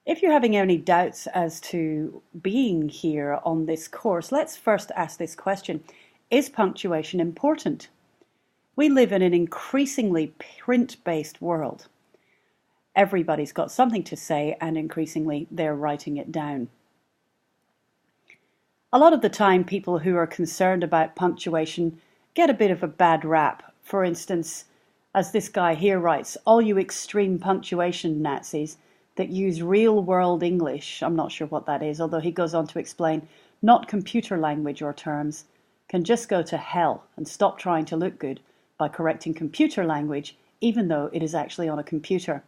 If you're having any doubts as to being here on this course, let's first ask this question. Is punctuation important? We live in an increasingly print-based world. Everybody's got something to say, and increasingly they're writing it down. A lot of the time, people who are concerned about punctuation get a bit of a bad rap. For instance, as this guy here writes, all you extreme punctuation Nazis that use real-world English, I'm not sure what that is, although he goes on to explain, not computer language or terms, can just go to hell and stop trying to look good by correcting computer language, even though it is actually on a computer.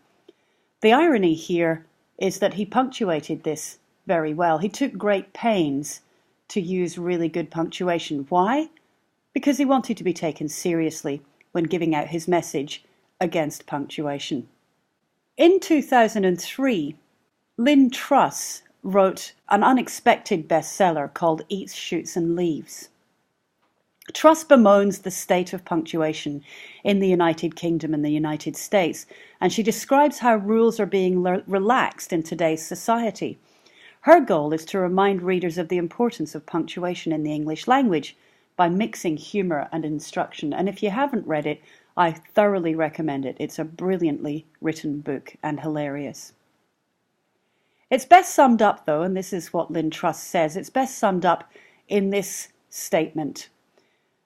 The irony here is that he punctuated this very well. He took great pains to use really good punctuation. Why? Because he wanted to be taken seriously when giving out his message against punctuation. In 2003, Lynn Truss wrote an unexpected bestseller called Eats, Shoots and Leaves. Truss bemoans the state of punctuation in the United Kingdom and the United States, and she describes how rules are being relaxed in today's society. Her goal is to remind readers of the importance of punctuation in the English language by mixing humour and instruction. And if you haven't read it, I thoroughly recommend it. It's a brilliantly written book and hilarious. It's best summed up, though, and this is what Lynn Truss says, it's best summed up in this statement.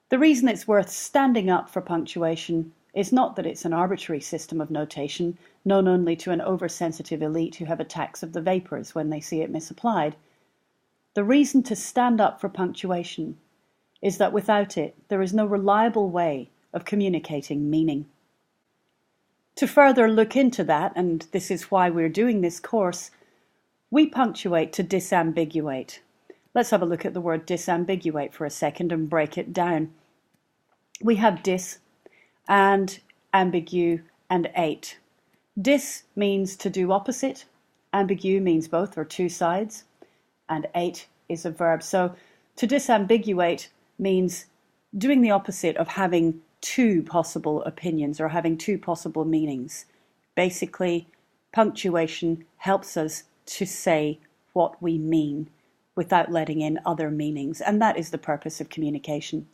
The reason it's worth standing up for punctuation is not that it's an arbitrary system of notation, known only to an oversensitive elite who have attacks of the vapors when they see it misapplied. The reason to stand up for punctuation is that without it, there is no reliable way of communicating meaning. To further look into that, and this is why we're doing this course, we punctuate to disambiguate. Let's have a look at the word disambiguate for a second and break it down. We have dis and ambigu and ate. Dis means to do opposite, ambigu means both or two sides, and ate is a verb. So to disambiguate means doing the opposite of having two possible opinions or having two possible meanings. Basically, punctuation helps us to say what we mean without letting in other meanings, and that is the purpose of communication.